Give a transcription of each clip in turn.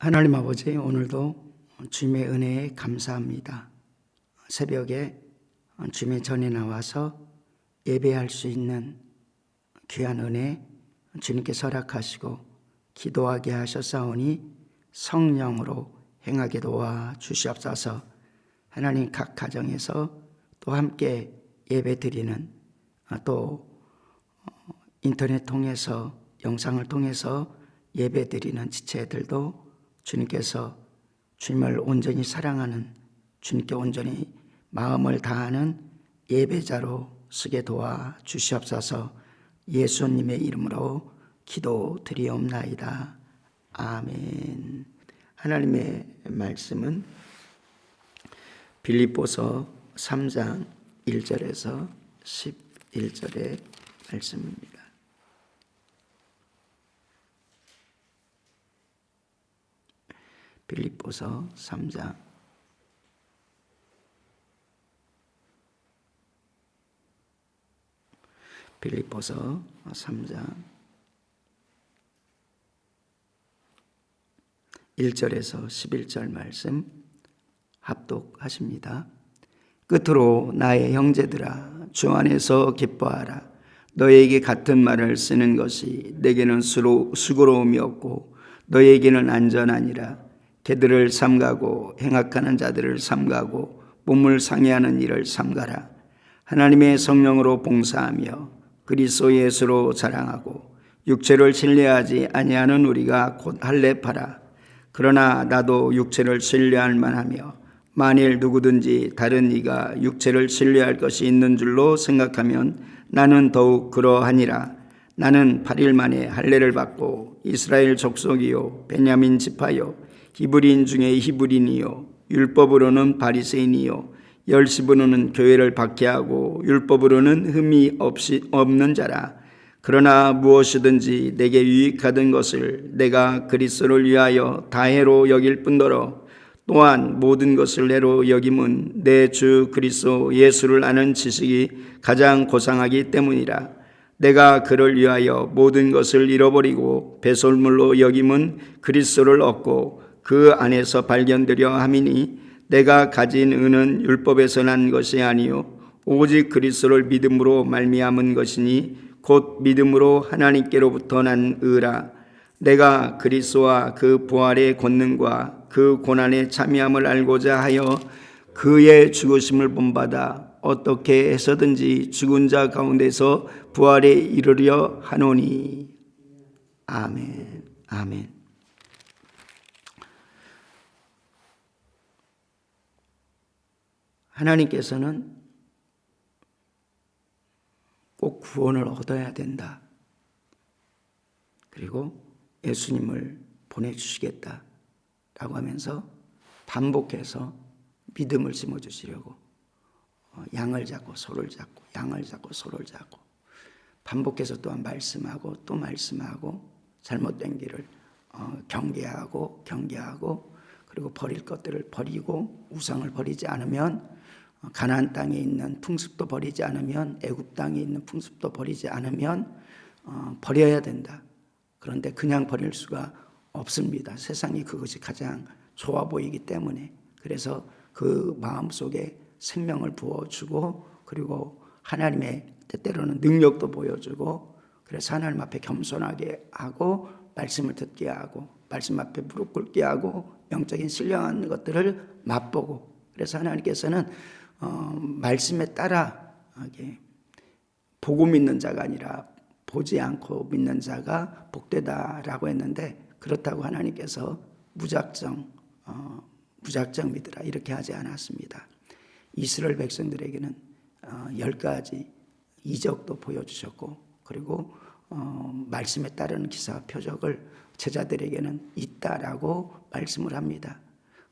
하나님 아버지, 오늘도 주님의 은혜에 감사합니다. 새벽에 주님의 전에 나와서 예배할 수 있는 귀한 은혜 주님께서 허락하시고 기도하게 하셨사오니 성령으로 행하게 도와 주시옵소서. 하나님, 각 가정에서 또 함께 예배 드리는, 또 인터넷 통해서 영상을 통해서 예배 드리는 지체들도 주님께서 주님을 온전히 사랑하는, 주님께 온전히 마음을 다하는 예배자로 쓰게 도와 주시옵소서. 예수님의 이름으로 기도드리옵나이다. 아멘. 하나님의 말씀은 빌립보서 3장 1절에서 11절의 말씀입니다. 빌립보서 3장 1절에서 11절 말씀 합독하십니다. 끝으로 나의 형제들아, 주 안에서 기뻐하라. 너에게 같은 말을 쓰는 것이 내게는 수고로움이 없고 너에게는 안전하니라. 개들을 삼가고 행악하는 자들을 삼가고 몸을 상해하는 일을 삼가라. 하나님의 성령으로 봉사하며 그리스도 예수로 자랑하고 육체를 신뢰하지 아니하는 우리가 곧 할례파라. 그러나 나도 육체를 신뢰할 만하며 만일 누구든지 다른 이가 육체를 신뢰할 것이 있는 줄로 생각하면 나는 더욱 그러하니라. 나는 8일 만에 할례를 받고 이스라엘 족속이요 베냐민 지파요 히브리인 중에 히브리인이요 율법으로는 바리새인이요 열심으로는 교회를 박해하고 율법으로는 흠이 없는 자라. 그러나 무엇이든지 내게 유익하던 것을 내가 그리스도를 위하여 다해로 여길 뿐더러 또한 모든 것을 해로 여김은 내 주 그리스도 예수를 아는 지식이 가장 고상하기 때문이라. 내가 그를 위하여 모든 것을 잃어버리고 배설물로 여김은 그리스도를 얻고 그 안에서 발견되려 함이니 내가 가진 은은 율법에서 난 것이 아니요 오직 그리스도를 믿음으로 말미암은 것이니 곧 믿음으로 하나님께로부터 난 의라. 내가 그리스도와 그 부활의 권능과 그 고난의 참여함을 알고자 하여 그의 죽으심을 본받아 어떻게 해서든지 죽은 자 가운데서 부활에 이르려 하노니. 아멘. 아멘. 하나님께서는 꼭 구원을 얻어야 된다. 그리고 예수님을 보내주시겠다 라고 하면서 반복해서 믿음을 심어주시려고 양을 잡고 소를 잡고 양을 잡고 소를 잡고 반복해서 또한 말씀하고 또 말씀하고 잘못된 길을 경계하고 그리고 버릴 것들을 버리고 우상을 버리지 않으면 가나안 땅에 있는 풍습도 버리지 않으면 애굽 땅에 있는 풍습도 버리지 않으면 버려야 된다. 그런데 그냥 버릴 수가 없습니다. 세상이 그것이 가장 좋아 보이기 때문에. 그래서 그 마음속에 생명을 부어주고 그리고 하나님의 때때로는 능력도 보여주고 그래서 하나님 앞에 겸손하게 하고 말씀을 듣게 하고 말씀 앞에 무릎 꿇게 하고 영적인 신령한 것들을 맛보고 그래서 하나님께서는 말씀에 따라 보고 믿는 자가 아니라 보지 않고 믿는 자가 복되다라고 했는데 그렇다고 하나님께서 무작정 믿으라 이렇게 하지 않았습니다. 이스라엘 백성들에게는 10가지 이적도 보여주셨고 그리고 말씀에 따르는 기사와 표적을 제자들에게는 있다라고 말씀을 합니다.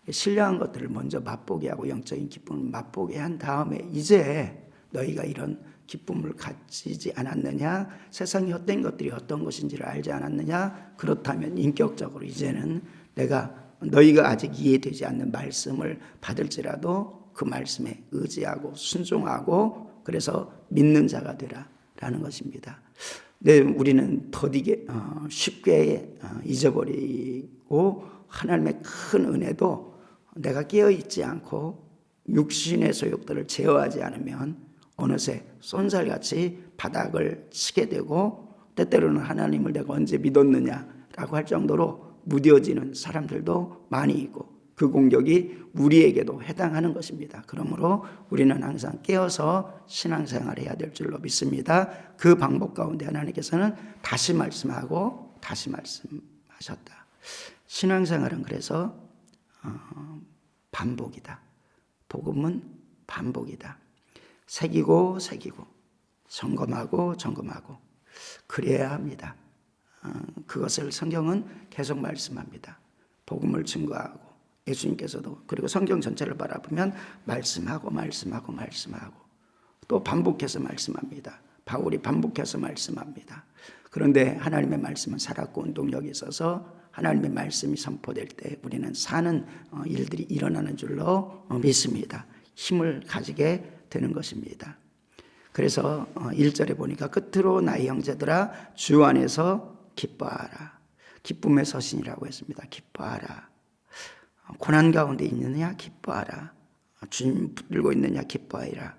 신령한 것들을 먼저 맛보게 하고 영적인 기쁨을 맛보게 한 다음에 이제 너희가 이런 기쁨을 가지지 않았느냐? 세상의 헛된 것들이 어떤 것인지를 알지 않았느냐? 그렇다면 인격적으로 이제는 내가 너희가 아직 이해되지 않는 말씀을 받을지라도 그 말씀에 의지하고 순종하고 그래서 믿는 자가 되라라는 것입니다. 네, 우리는 더디게 쉽게 잊어버리고 하나님의 큰 은혜도 내가 깨어있지 않고 육신의 소욕들을 제어하지 않으면 어느새 쏜살같이 바닥을 치게 되고, 때때로는 하나님을 내가 언제 믿었느냐라고 할 정도로 무뎌지는 사람들도 많이 있고, 그 공격이 우리에게도 해당하는 것입니다. 그러므로 우리는 항상 깨어서 신앙생활을 해야 될 줄로 믿습니다. 그 방법 가운데 하나님께서는 다시 말씀하고 다시 말씀하셨다. 신앙생활은 그래서 반복이다. 복음은 반복이다. 새기고 새기고 점검하고 점검하고 그래야 합니다. 그것을 성경은 계속 말씀합니다. 복음을 증거하고 예수님께서도, 그리고 성경 전체를 바라보면 말씀하고 말씀하고 말씀하고 또 반복해서 말씀합니다. 바울이 반복해서 말씀합니다. 그런데 하나님의 말씀은 살았고 운동력이 있어서 하나님의 말씀이 선포될 때 우리는 사는 일들이 일어나는 줄로 믿습니다. 힘을 가지게 되는 것입니다. 그래서 1절에 보니까 끝으로 나의 형제들아 주 안에서 기뻐하라. 기쁨의 서신이라고 했습니다. 기뻐하라. 고난 가운데 있느냐 기뻐하라. 주님 붙들고 있느냐 기뻐하라.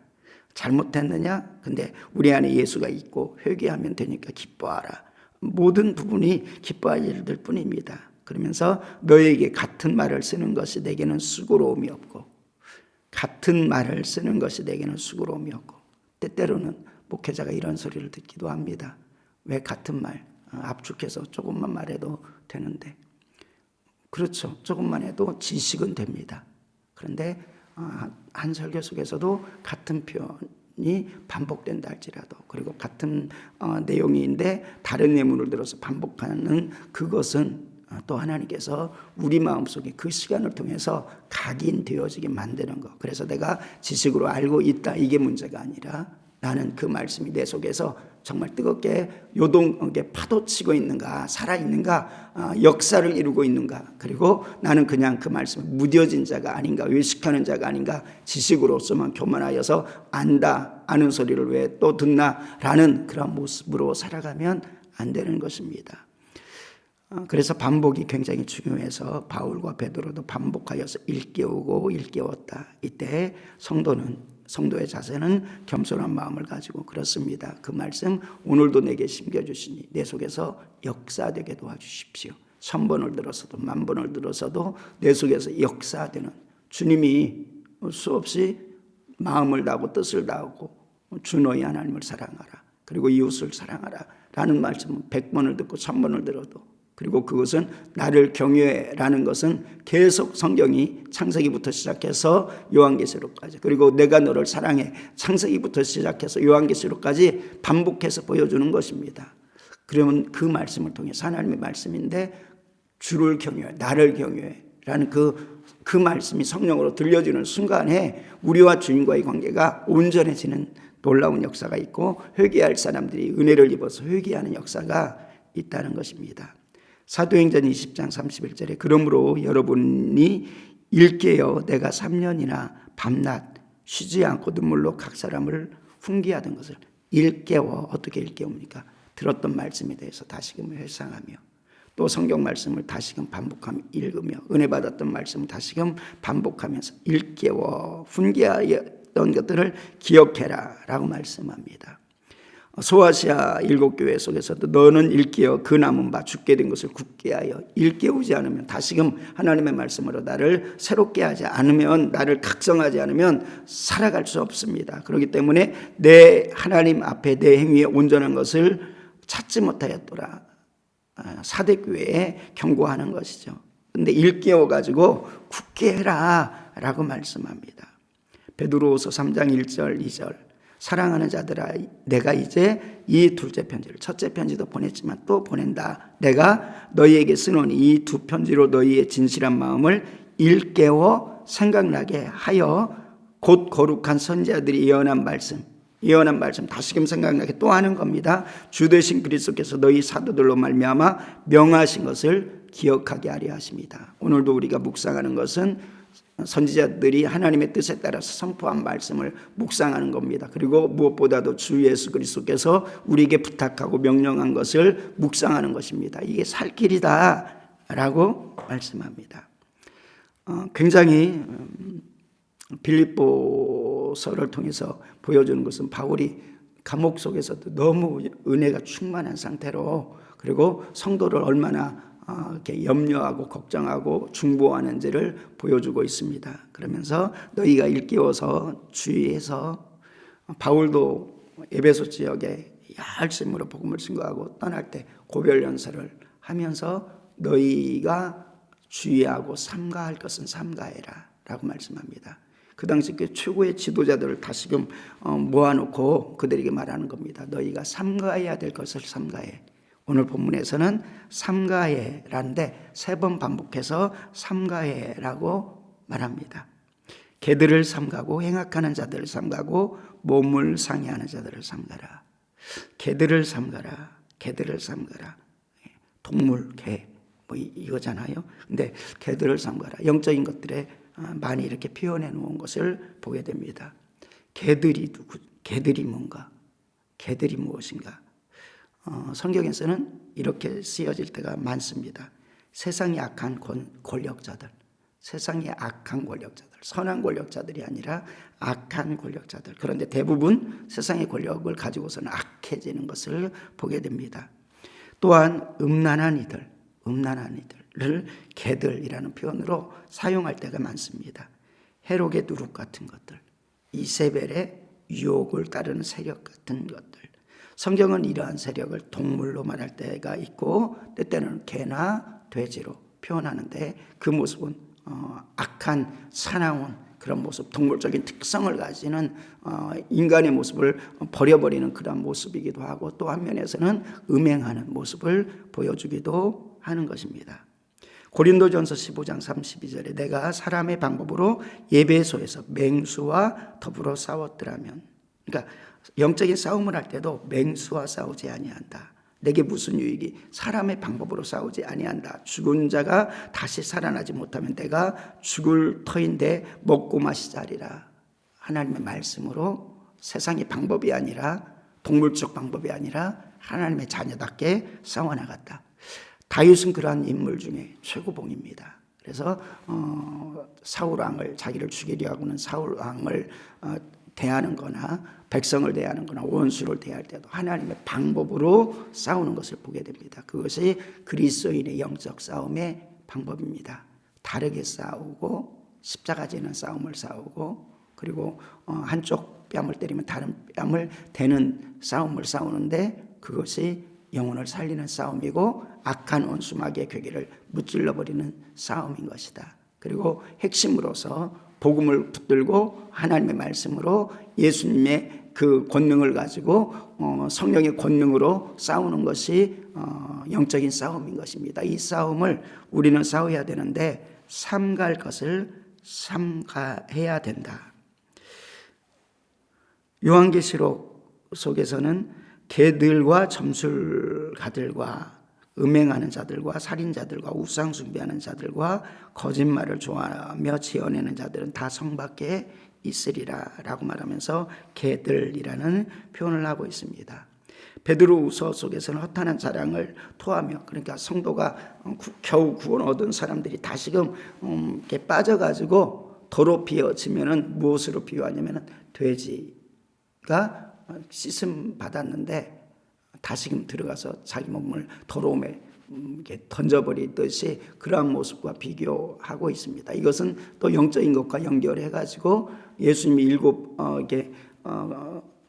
잘못했느냐? 근데 우리 안에 예수가 있고 회개하면 되니까 기뻐하라. 모든 부분이 기뻐할 일들 뿐입니다. 그러면서 너에게 같은 말을 쓰는 것이 내게는 수고로움이 없고, 같은 말을 쓰는 것이 내게는 수고로움이 없고, 때때로는 목회자가 이런 소리를 듣기도 합니다. 왜 같은 말, 압축해서 조금만 말해도 되는데. 그렇죠. 조금만 해도 지식은 됩니다. 그런데 한 설교 속에서도 같은 표현이 반복된다 할지라도, 그리고 같은 내용인데 다른 예문을 들어서 반복하는 그것은 또 하나님께서 우리 마음속에 그 시간을 통해서 각인되어지게 만드는 것. 그래서 내가 지식으로 알고 있다 이게 문제가 아니라, 나는 그 말씀이 내 속에서 정말 뜨겁게 요동하게 파도치고 있는가, 살아있는가, 역사를 이루고 있는가, 그리고 나는 그냥 그 말씀에 무뎌진 자가 아닌가, 외식하는 자가 아닌가, 지식으로서만 교만하여서 안다, 아는 소리를 왜 또 듣나 라는 그런 모습으로 살아가면 안 되는 것입니다. 그래서 반복이 굉장히 중요해서 바울과 베드로도 반복하여서 일깨우고 일깨웠다. 이때 성도의 자세는 겸손한 마음을 가지고 그렇습니다. 그 말씀 오늘도 내게 심겨주시니 내 속에서 역사되게 도와주십시오. 1000번을 들어서도 10,000번을 들어서도 내 속에서 역사되는, 주님이 수없이 마음을 다하고 뜻을 다하고 주 너희 하나님을 사랑하라, 그리고 이웃을 사랑하라 라는 말씀은 100번을 듣고 1000번을 들어도, 그리고 그것은 나를 경외라는 것은 계속 성경이 창세기부터 시작해서 요한계시록까지, 그리고 내가 너를 사랑해 창세기부터 시작해서 요한계시록까지 반복해서 보여주는 것입니다. 그러면 그 말씀을 통해서 하나님의 말씀인데 주를 경외해, 나를 경외라는 그 말씀이 성령으로 들려주는 순간에 우리와 주님과의 관계가 온전해지는 놀라운 역사가 있고, 회개할 사람들이 은혜를 입어서 회개하는 역사가 있다는 것입니다. 사도행전 20장 31절에 그러므로 여러분이 일깨어 내가 3년이나 밤낮 쉬지 않고 눈물로 각 사람을 훈계하던 것을, 일깨워, 어떻게 일깨웁니까? 들었던 말씀에 대해서 다시금 회상하며, 또 성경 말씀을 다시금 반복하며 읽으며, 은혜 받았던 말씀을 다시금 반복하면서 일깨워 훈계하였던 것들을 기억해라 라고 말씀합니다. 소아시아 7교회 속에서도 너는 일깨어 그 남은 바 죽게 된 것을 굳게 하여, 일깨우지 않으면, 다시금 하나님의 말씀으로 나를 새롭게 하지 않으면, 나를 각성하지 않으면 살아갈 수 없습니다. 그렇기 때문에 내 하나님 앞에 내 행위에 온전한 것을 찾지 못하였더라, 사대교회에 경고하는 것이죠. 그런데 일깨워가지고 굳게 해라 라고 말씀합니다. 베드로후서 3장 1절 2절 사랑하는 자들아 내가 이제 이 둘째 편지를, 첫째 편지도 보냈지만 또 보낸다. 내가 너희에게 쓰노니 이 두 편지로 너희의 진실한 마음을 일깨워 생각나게 하여 곧 거룩한 선지자들이 예언한 말씀 다시금 생각나게 또 하는 겁니다. 주 되신 그리스도께서 너희 사도들로 말미암아 명하신 것을 기억하게 하려 하십니다. 오늘도 우리가 묵상하는 것은 선지자들이 하나님의 뜻에 따라서 선포한 말씀을 묵상하는 겁니다. 그리고 무엇보다도 주 예수 그리스도께서 우리에게 부탁하고 명령한 것을 묵상하는 것입니다. 이게 살 길이다 라고 말씀합니다. 굉장히 빌립보서를 통해서 보여주는 것은 바울이 감옥 속에서도 너무 은혜가 충만한 상태로, 그리고 성도를 얼마나 이렇게 염려하고 걱정하고 중보하는지를 보여주고 있습니다. 그러면서 너희가 일깨워서 주의해서, 바울도 에베소 지역에 열심으로 복음을 증거하고 떠날 때 고별연설을 하면서 너희가 주의하고 삼가할 것은 삼가해라 라고 말씀합니다. 그 당시 그 최고의 지도자들을 다시금 모아놓고 그들에게 말하는 겁니다. 너희가 삼가해야 될 것을 삼가해. 오늘 본문에서는 삼가해라는데 3번 반복해서 삼가해라고 말합니다. 개들을 삼가고 행악하는 자들을 삼가고 몸을 상해하는 자들을 삼가라. 개들을 삼가라. 개들을 삼가라. 동물, 개, 뭐 이거잖아요. 근데 개들을 삼가라. 영적인 것들에 많이 이렇게 표현해 놓은 것을 보게 됩니다. 개들이 개들이 뭔가? 개들이 무엇인가? 성경에서는 이렇게 쓰여질 때가 많습니다. 세상의 악한 권력자들, 세상의 악한 권력자들, 선한 권력자들이 아니라 악한 권력자들. 그런데 대부분 세상의 권력을 가지고서는 악해지는 것을 보게 됩니다. 또한 음란한 이들을 개들이라는 표현으로 사용할 때가 많습니다. 헤롯의 누룩 같은 것들, 이세벨의 유혹을 따르는 세력 같은 것들. 성경은 이러한 세력을 동물로 말할 때가 있고 때때는 개나 돼지로 표현하는데, 그 모습은 악한 사나운 그런 모습, 동물적인 특성을 가지는 인간의 모습을 버려버리는 그런 모습이기도 하고, 또 한면에서는 음행하는 모습을 보여주기도 하는 것입니다. 고린도전서 15장 32절에 내가 사람의 방법으로 예배소에서 맹수와 더불어 싸웠더라면, 그러니까 영적인 싸움을 할 때도 맹수와 싸우지 아니한다. 내게 무슨 유익이? 사람의 방법으로 싸우지 아니한다. 죽은 자가 다시 살아나지 못하면 내가 죽을 터인데 먹고 마시자리라. 하나님의 말씀으로 세상의 방법이 아니라, 동물적 방법이 아니라 하나님의 자녀답게 싸워나갔다. 다윗은 그러한 인물 중에 최고봉입니다. 그래서 사울왕을, 자기를 죽이려 하고는 사울왕을 대하는 거나 백성을 대하는 거나 원수를 대할 때도 하나님의 방법으로 싸우는 것을 보게 됩니다. 그것이 그리스도인의 영적 싸움의 방법입니다. 다르게 싸우고, 십자가 지는 싸움을 싸우고, 그리고 한쪽 뺨을 때리면 다른 뺨을 대는 싸움을 싸우는데, 그것이 영혼을 살리는 싸움이고 악한 원수 마귀의 괴계를 무찔러버리는 싸움인 것이다. 그리고 핵심으로서 복음을 붙들고 하나님의 말씀으로 예수님의 그 권능을 가지고 성령의 권능으로 싸우는 것이 영적인 싸움인 것입니다. 이 싸움을 우리는 싸워야 되는데 삼가할 것을 삼가해야 된다. 요한계시록 속에서는 개들과 점술가들과 음행하는 자들과 살인자들과 우상 숭배하는 자들과 거짓말을 좋아하며 지어내는 자들은 다 성 밖에 있으리라 라고 말하면서 개들이라는 표현을 하고 있습니다. 베드로후서 속에서는 허탄한 자랑을 토하며, 그러니까 성도가 겨우 구원 얻은 사람들이 다시금 이렇게 빠져가지고 더럽혀지면은 무엇으로 비유하냐면은 돼지가 씻음 받았는데 다시금 들어가서 자기 몸을 더러움에 이렇게 던져버리듯이 그러한 모습과 비교하고 있습니다. 이것은 또 영적인 것과 연결해가지고 예수님이 7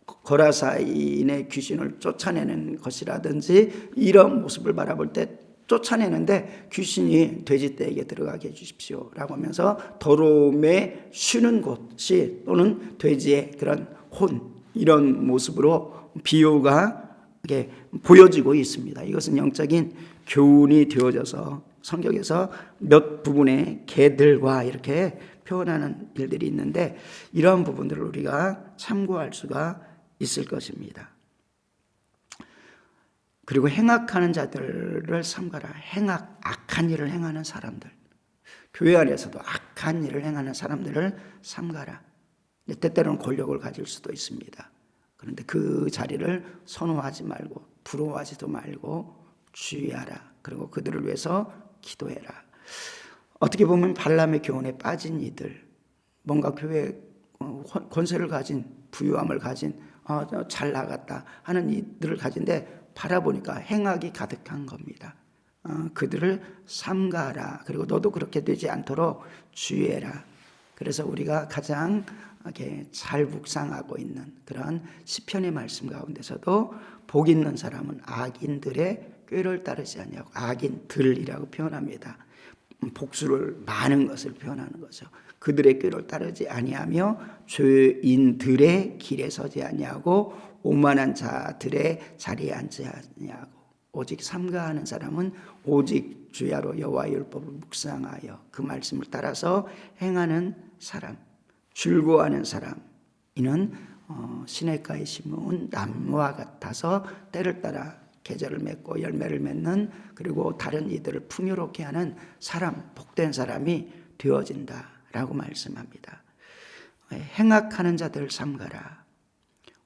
거라사인의 귀신을 쫓아내는 것이라든지 이런 모습을 바라볼 때 쫓아내는데 귀신이 돼지떼에게 들어가게 해주십시오 라고 하면서 더러움에 쉬는 곳이, 또는 돼지의 그런 혼, 이런 모습으로 비유가 이렇게 보여지고 있습니다. 이것은 영적인 교훈이 되어져서 성경에서 몇 부분의 개들과 이렇게 표현하는 일들이 있는데, 이러한 부분들을 우리가 참고할 수가 있을 것입니다. 그리고 행악하는 자들을 삼가라. 행악, 악한 일을 행하는 사람들, 교회 안에서도 악한 일을 행하는 사람들을 삼가라. 때때로는 권력을 가질 수도 있습니다. 그런데 그 자리를 선호하지 말고 부러워하지도 말고 주의하라. 그리고 그들을 위해서 기도해라. 어떻게 보면 발람의 교훈에 빠진 이들, 뭔가 교회 권세를 가진, 부유함을 가진, 잘 나갔다 하는 이들을 가진데 바라보니까 행악이 가득한 겁니다. 그들을 삼가라. 그리고 너도 그렇게 되지 않도록 주의해라. 그래서 우리가 가장 잘 묵상하고 있는 그런 시편의 말씀 가운데서도 복 있는 사람은 악인들의 꾀를 따르지 아니하고, 악인들이라고 표현합니다. 복수를 많은 것을 표현하는 거죠. 그들의 꾀를 따르지 아니하며 죄인들의 길에 서지 아니하고 오만한 자들의 자리에 앉지 아니하고, 오직 삼가하는 사람은 오직 주야로 여호와의 율법을 묵상하여 그 말씀을 따라서 행하는 사람, 즐거워하는 사람, 이는 시냇가에 심은 나무와 같아서 때를 따라 계절을 맺고 열매를 맺는, 그리고 다른 이들을 풍요롭게 하는 사람, 복된 사람이 되어진다라고 말씀합니다. 행악하는 자들을 삼가라.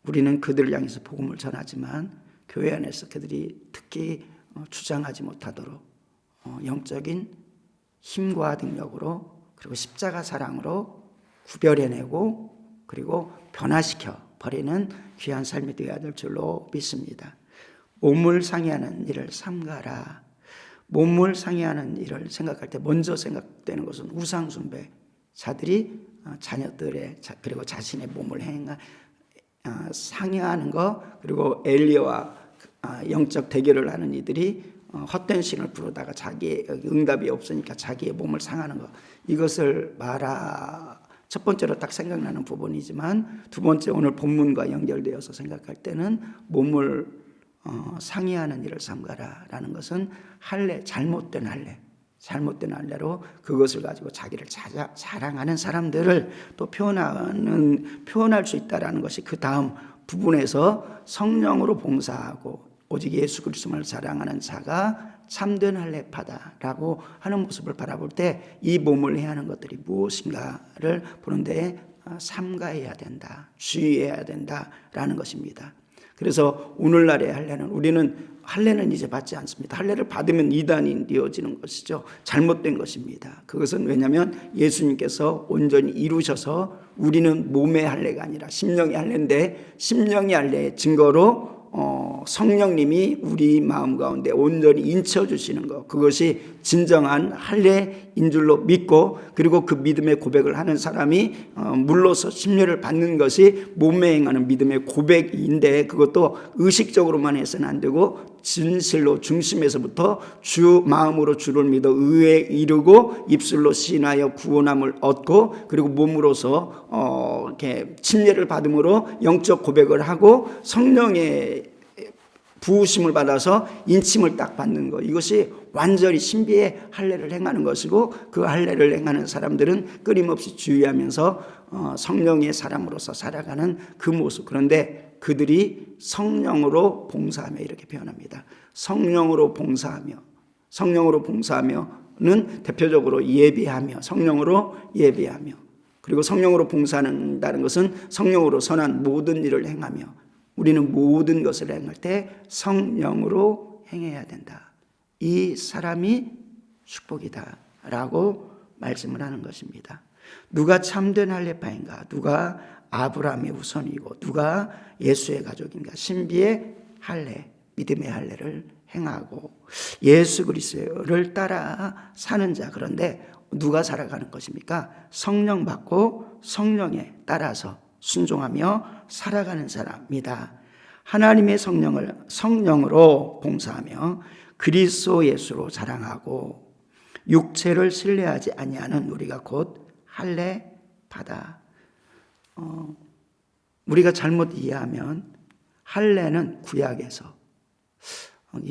우리는 그들을 향해서 복음을 전하지만 교회 안에서 그들이 특히 주장하지 못하도록 영적인 힘과 능력으로, 그리고 십자가 사랑으로 구별해내고 그리고 변화시켜 버리는 귀한 삶이 되어야 될 줄로 믿습니다. 몸을 상해하는 일을 삼가라. 몸을 상해하는 일을 생각할 때 먼저 생각되는 것은 우상숭배, 자들이 자녀들의 그리고 자신의 몸을 상해하는 것, 그리고 엘리야와 영적 대결을 하는 이들이 헛된 신을 부르다가 자기의 응답이 없으니까 자기의 몸을 상하는 것, 이것을 첫 번째로 딱 생각나는 부분이지만, 두 번째 오늘 본문과 연결되어서 생각할 때는 몸을 상해하는 일을 삼가라라는 것은 잘못된 할례로 그것을 가지고 자기를 자랑하는 사람들을 또 표현할 수 있다라는 것이 그 다음 부분에서 성령으로 봉사하고 오직 예수 그리스도를 자랑하는 자가 참된 할례파다라고 하는 모습을 바라볼 때 이 몸을 해야 하는 것들이 무엇인가를 보는 데에 삼가해야 된다, 주의해야 된다라는 것입니다. 그래서 오늘날의 할례는 이제 받지 않습니다. 할례를 받으면 이단이 되어지는 것이죠. 잘못된 것입니다. 그것은 왜냐하면 예수님께서 온전히 이루셔서 우리는 몸의 할례가 아니라 심령의 할례인데, 심령의 할례의 증거로 성령님이 우리 마음 가운데 온전히 인쳐주시는 것, 그것이 진정한 할례인 줄로 믿고, 그리고 그 믿음의 고백을 하는 사람이 물로서 심려를 받는 것이 몸에 행하는 믿음의 고백인데, 그것도 의식적으로만 해서는 안 되고 진실로 중심에서부터 마음으로 주를 믿어 의에 이르고 입술로 시인하여 구원함을 얻고, 그리고 몸으로서 이렇게 침례를 받음으로 영적 고백을 하고 성령의 부으심을 받아서 인침을 딱 받는 것, 이것이 완전히 신비의 할례를 행하는 것이고, 그 할례를 행하는 사람들은 끊임없이 주의하면서 성령의 사람으로서 살아가는 그 모습. 그런데 그들이 성령으로 봉사하며, 이렇게 표현합니다. 성령으로 봉사하며는 대표적으로 예배하며, 성령으로 예배하며, 그리고 성령으로 봉사한다는 것은 성령으로 선한 모든 일을 행하며, 우리는 모든 것을 행할 때 성령으로 행해야 된다. 이 사람이 축복이다 라고 말씀을 하는 것입니다. 누가 참된 할례파인가? 누가 아브라함의 후손이고 누가 예수의 가족인가? 신비의 할례, 믿음의 할례를 행하고 예수 그리스도를 따라 사는 자. 그런데 누가 살아가는 것입니까? 성령 받고 성령에 따라서 순종하며 살아가는 사람이다. 하나님의 성령으로 봉사하며 그리스도 예수로 자랑하고 육체를 신뢰하지 아니하는 우리가 곧 할례파다. 우리가 잘못 이해하면 할례는 구약에서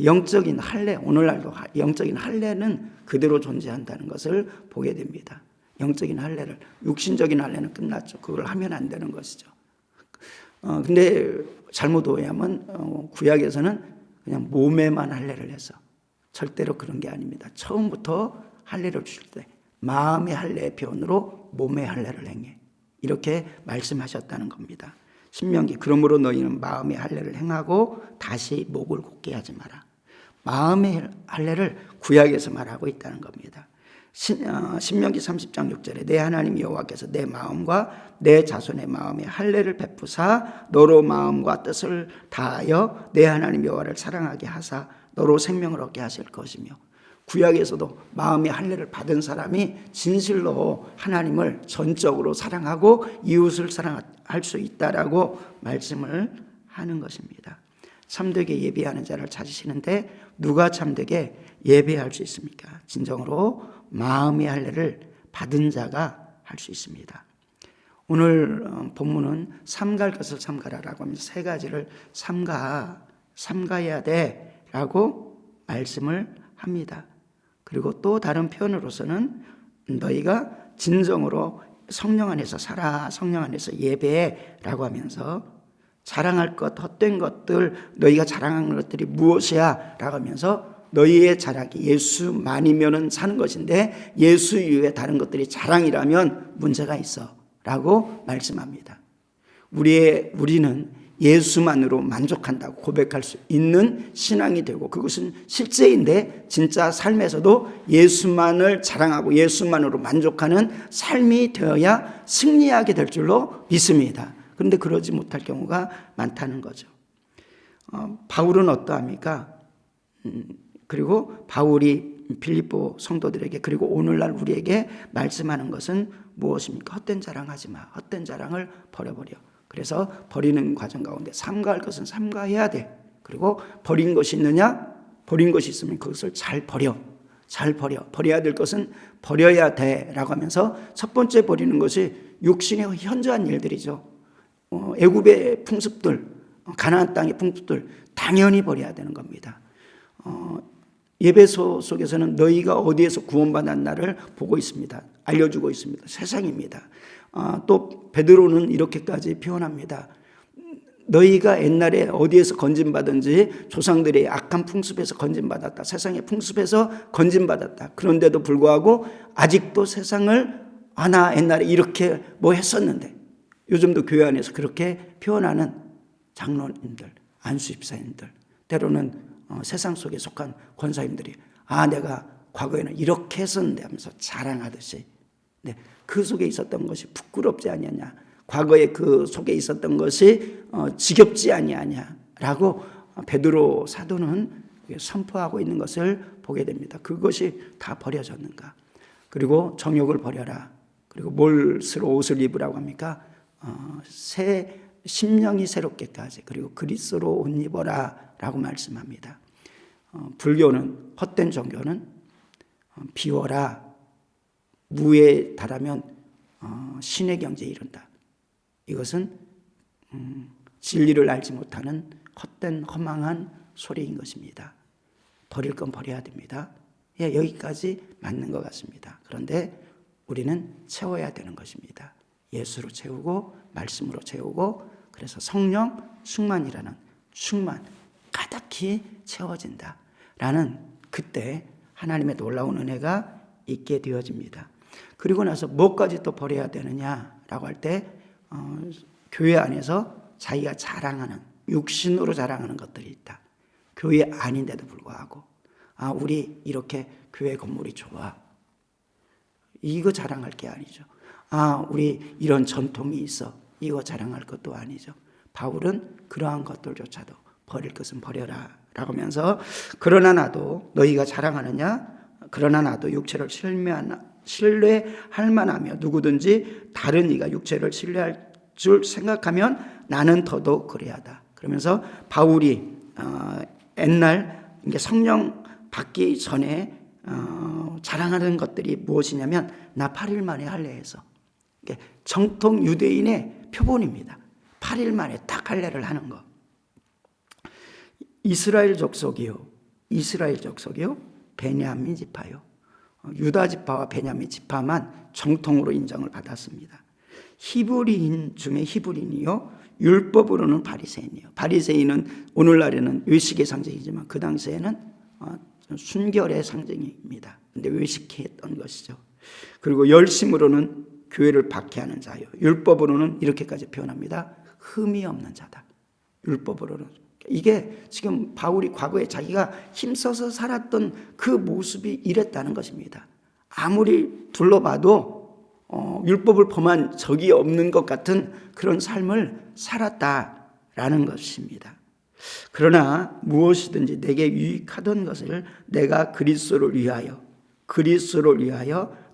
영적인 할례, 오늘날도 영적인 할례는 그대로 존재한다는 것을 보게 됩니다. 영적인 할례를, 육신적인 할례는 끝났죠. 그걸 하면 안 되는 것이죠. 근데 잘못 오해하면 구약에서는 그냥 몸에만 할례를 해서, 절대로 그런 게 아닙니다. 처음부터 할례를 주실 때 마음의 할례의 표현으로 몸의 할례를 행해, 이렇게 말씀하셨다는 겁니다. 신명기, 그러므로 너희는 마음의 할례를 행하고 다시 목을 굳게 하지 마라. 마음의 할례를 구약에서 말하고 있다는 겁니다. 신명기 30장 6절에 내 하나님 여호와께서 내 마음과 내 자손의 마음에 할례를 베푸사 너로 마음과 뜻을 다하여 내 하나님 여호와를 사랑하게 하사 너로 생명을 얻게 하실 것이며, 구약에서도 마음의 할례를 받은 사람이 진실로 하나님을 전적으로 사랑하고 이웃을 사랑할 수 있다라고 말씀을 하는 것입니다. 참되게 예배하는 자를 찾으시는데 누가 참되게 예배할 수 있습니까? 진정으로 마음의 할례를 받은 자가 할 수 있습니다. 오늘 본문은 삼갈 것을 삼가라라고 하면서 세 가지를 삼가야 돼라고 말씀을 합니다. 그리고 또 다른 표현으로서는 너희가 진정으로 성령 안에서 살아, 성령 안에서 예배라고 하면서 자랑할 것, 헛된 것들, 너희가 자랑하는 것들이 무엇이야? 라고 하면서 너희의 자랑이 예수만이면 사는 것인데 예수 이외에 다른 것들이 자랑이라면 문제가 있어 라고 말씀합니다. 우리는 예수만으로 만족한다고 고백할 수 있는 신앙이 되고, 그것은 실제인데 진짜 삶에서도 예수만을 자랑하고 예수만으로 만족하는 삶이 되어야 승리하게 될 줄로 믿습니다. 그런데 그러지 못할 경우가 많다는 거죠. 바울은 어떠합니까? 그리고 바울이 빌립보 성도들에게 그리고 오늘날 우리에게 말씀하는 것은 무엇입니까? 헛된 자랑하지 마. 헛된 자랑을 버려버려. 그래서 버리는 과정 가운데 삼가할 것은 삼가해야 돼. 그리고 버린 것이 있느냐? 버린 것이 있으면 그것을 잘 버려. 버려야 될 것은 버려야 돼 라고 하면서 첫 번째 버리는 것이 육신의 현저한 일들이죠. 애굽의 풍습들, 가나안 땅의 풍습들 당연히 버려야 되는 겁니다. 예배소 속에서는 너희가 어디에서 구원받았나를 보고 있습니다. 알려주고 있습니다. 세상입니다. 또 베드로는 이렇게까지 표현합니다. 너희가 옛날에 어디에서 건진받은지 조상들의 악한 풍습에서 건진받았다. 세상의 풍습에서 건진받았다. 그런데도 불구하고 아직도 세상을 나 옛날에 이렇게 뭐 했었는데, 요즘도 교회 안에서 그렇게 표현하는 장로님들, 안수집사님들, 때로는 세상 속에 속한 권사님들이 내가 과거에는 이렇게 했었는데 하면서 자랑하듯이, 네, 그 속에 있었던 것이 부끄럽지 아니하냐, 과거에 그 속에 있었던 것이 지겹지 아니하냐라고 베드로 사도는 선포하고 있는 것을 보게 됩니다. 그것이 다 버려졌는가? 그리고 정욕을 버려라. 그리고 뭘스러 옷을 입으라고 합니까? 새 심령이 새롭게까지, 그리고 그리스도로 옷 입어라 라고 말씀합니다. 불교는, 헛된 종교는 비워라, 무에 달하면 신의 경지에 이른다. 이것은 진리를 알지 못하는 헛된 허망한 소리인 것입니다. 버릴 건 버려야 됩니다. 여기까지 맞는 것 같습니다. 그런데 우리는 채워야 되는 것입니다. 예수로 채우고 말씀으로 채우고, 그래서 성령 충만이라는 충만, 가득히 채워진다 라는, 그때 하나님의 놀라운 은혜가 있게 되어집니다. 그리고 나서 뭐까지 또 버려야 되느냐라고 할 때 교회 안에서 자기가 자랑하는, 육신으로 자랑하는 것들이 있다. 교회 아닌데도 불구하고 우리 이렇게 교회 건물이 좋아, 이거 자랑할 게 아니죠. 우리 이런 전통이 있어, 이거 자랑할 것도 아니죠. 바울은 그러한 것들조차도 버릴 것은 버려라 라고 하면서, 그러나 나도 너희가 자랑하느냐? 그러나 나도 육체를 신뢰할 만하며 누구든지 다른 이가 육체를 신뢰할 줄 생각하면 나는 더더욱 그래야 하다. 그러면서 바울이 옛날 성령 받기 전에 자랑하는 것들이 무엇이냐면, 나 8일 만에 할례해서, 정통 유대인의 표본입니다. 8일 만에 딱 할례를 하는 거. 이스라엘 족속이요, 베냐민 지파요. 유다 지파와 베냐민 지파만 정통으로 인정을 받았습니다. 히브리인 중에 히브리인이요, 율법으로는 바리새인이요. 바리새인은 오늘날에는 외식의 상징이지만 그 당시에는 순결의 상징입니다. 근데 외식했던 것이죠. 그리고 열심으로는 교회를 박해하는 자요, 율법으로는 이렇게까지 표현합니다. 흠이 없는 자다. 율법으로는 이게 지금 바울이 과거에 자기가 힘써서 살았던 그 모습이 이랬다는 것입니다. 아무리 둘러봐도 율법을 범한 적이 없는 것 같은 그런 삶을 살았다라는 것입니다. 그러나 무엇이든지 내게 유익하던 것을 내가 그리스도를 위하여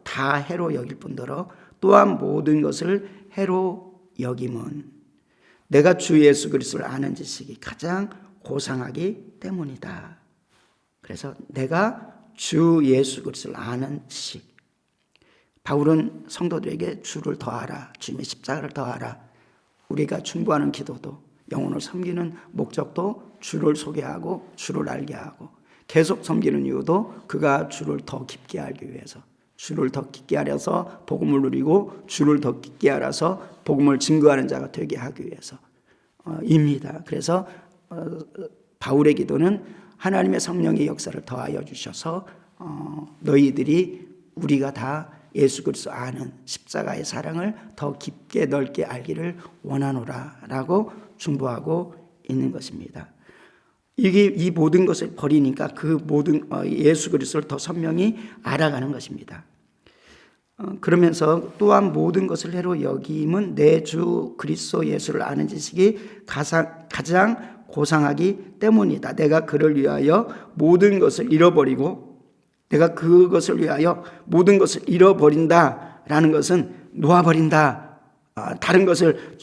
다 해로 여길 뿐더러 또한 모든 것을 해로 여김은 내가 주 예수 그리스도를 아는 지식이 가장 고상하기 때문이다. 그래서 내가 주 예수 그리스도를 아는 지식. 바울은 성도들에게 주를 더하라, 주님의 십자가를 더하라. 우리가 충고하는 기도도, 영혼을 섬기는 목적도 주를 소개하고 주를 알게 하고, 계속 섬기는 이유도 그가 주를 더 깊게 알기 위해서, 주를 더 깊게 알아서 복음을 누리고 주를 더 깊게 알아서 복음을 증거하는 자가 되게 하기 위해서입니다. 그래서 바울의 기도는 하나님의 성령의 역사를 더하여 주셔서 너희들이 우리가 다 예수 그리스도 아는 십자가의 사랑을 더 깊게 넓게 알기를 원하노라라고 중보하고 있는 것입니다. 이게 이 모든 것을 버리니까 그 모든 예수 그리스도를 더 선명히 알아가는 것입니다. 그러면서 또한 모든 것을 해로 여김은 내 주 그리스도 예수를 아는 지식이 가장 고상하기 때문이다. 내가 그를 위하여 모든 것을 잃어버리고, 내가 그것을 위하여 모든 것을 잃어버린다라는 것은 놓아버린다, 다른 것을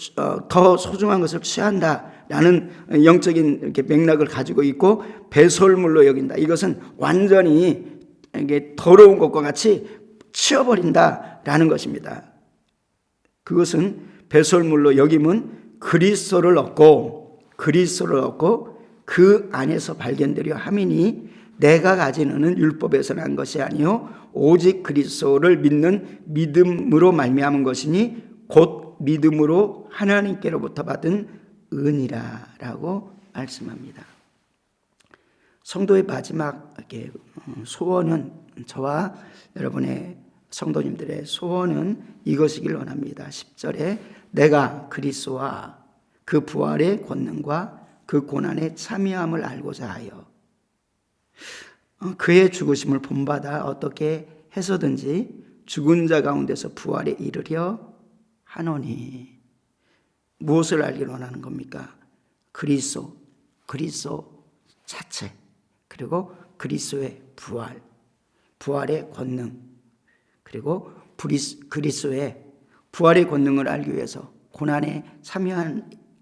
더 소중한 것을 취한다라는 영적인 이렇게 맥락을 가지고 있고, 배설물로 여긴다. 이것은 완전히 이게 더러운 것과 같이 치워버린다라는 것입니다. 그것은 배설물로 여김은 그리스도를 얻고 그 안에서 발견되려 함이니 내가 가지는 율법에서 난 것이 아니요 오직 그리스도를 믿는 믿음으로 말미암은 것이니 곧 믿음으로 하나님께로부터 받은 은이라라고 말씀합니다. 성도의 마지막 소원은, 저와 여러분의 성도님들의 소원은 이것이길 원합니다. 10절에 내가 그리스도와 그 부활의 권능과 그 고난의 참여함을 알고자 하여 그의 죽으심을 본받아 어떻게 해서든지 죽은 자 가운데서 부활에 이르려 하노니. 무엇을 알기를 원하는 겁니까? 그리스도 자체, 그리고 그리스도의 부활의 권능, 그리고 그리스도의 부활의 권능을 알기 위해서 고난에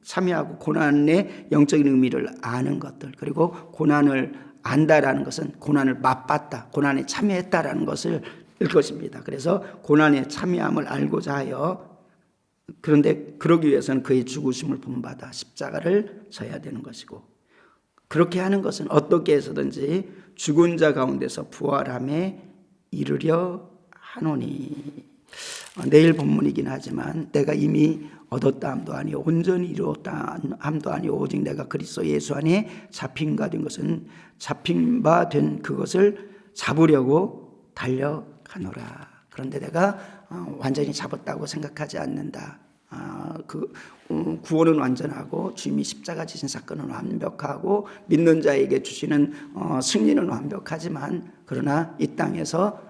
참여하고 고난의 영적인 의미를 아는 것들, 그리고 고난을 안다라는 것은 고난을 맛봤다, 고난에 참여했다라는 것을 일 것입니다. 그래서 고난에 참여함을 알고자 하여, 그런데 그러기 위해서는 그의 죽으심을 본받아 십자가를 져야 되는 것이고, 그렇게 하는 것은 어떻게 해서든지 죽은 자 가운데서 부활함에 이르려 하노니. 내일 본문이긴 하지만 내가 이미 얻었다 함도 아니요 온전히 이루었다 함도 아니요 오직 내가 그리스도 예수 안에 잡힌 바 된 것은 잡힌 바 된 그것을 잡으려고 달려가노라. 그런데 내가 완전히 잡았다고 생각하지 않는다. 구원은 완전하고 주님이 십자가 지신 사건은 완벽하고 믿는 자에게 주시는 승리는 완벽하지만, 그러나 이 땅에서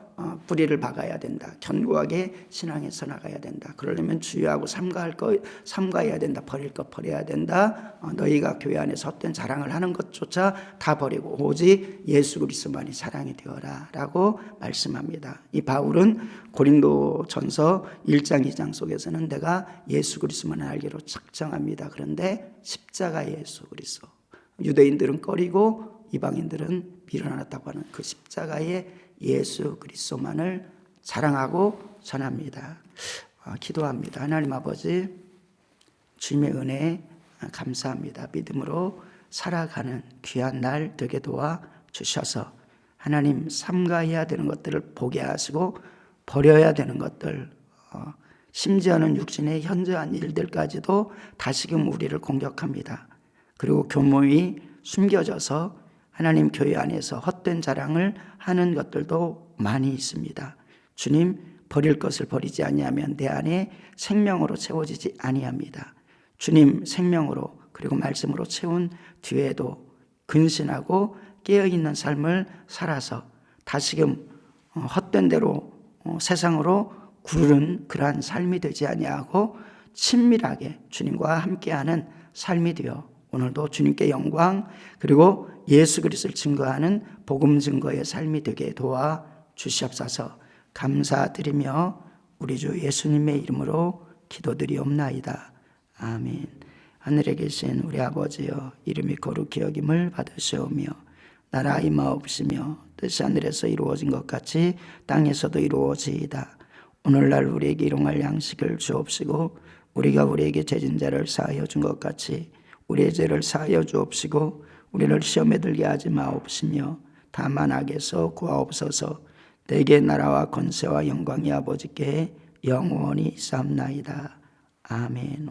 뿌리를 박아야 된다. 견고하게 신앙에서 나가야 된다. 그러려면 주의하고 삼가해야 된다. 버릴 것 버려야 된다. 너희가 교회 안에서 헛된 자랑을 하는 것조차 다 버리고 오직 예수 그리스도만이 사랑이 되어라 라고 말씀합니다. 이 바울은 고린도전서 1장 2장 속에서는 내가 예수 그리스도만을 알기로 작정합니다. 그런데 십자가 예수 그리스도, 유대인들은 꺼리고 이방인들은 밀어놨다고 하는 그 십자가의 예수 그리스도만을 사랑하고 전합니다. 기도합니다. 하나님 아버지, 주님의 은혜에 감사합니다. 믿음으로 살아가는 귀한 날 되게 도와 주셔서 하나님 삼가해야 되는 것들을 보게 하시고 버려야 되는 것들, 심지어는 육신의 현저한 일들까지도 다시금 우리를 공격합니다. 그리고 교묘히 숨겨져서 하나님 교회 안에서 헛된 자랑을 하는 것들도 많이 있습니다. 주님, 버릴 것을 버리지 아니하면 내 안에 생명으로 채워지지 아니합니다. 주님, 생명으로 그리고 말씀으로 채운 뒤에도 근신하고 깨어있는 삶을 살아서 다시금 헛된 대로 세상으로 구르는 그러한 삶이 되지 아니하고 친밀하게 주님과 함께하는 삶이 되어 오늘도 주님께 영광 그리고 예수 그리스도를 증거하는 복음 증거의 삶이 되게 도와 주시옵소서. 감사드리며 우리 주 예수님의 이름으로 기도드리옵나이다. 아멘. 하늘에 계신 우리 아버지여, 이름이 거룩히 여김을 받으시오며 나라 임하옵시며 뜻이 하늘에서 이루어진 것 같이 땅에서도 이루어지이다. 오늘날 우리에게 일용할 양식을 주옵시고 우리가 우리에게 죄진 자를 사하여 준 것 같이 우리의 죄를 사하여 주옵시고 우리를 시험에 들게 하지 마옵시며 다만 악에서 구하옵소서. 내게 나라와 권세와 영광이 아버지께 영원히 있사옵나이다. 아멘.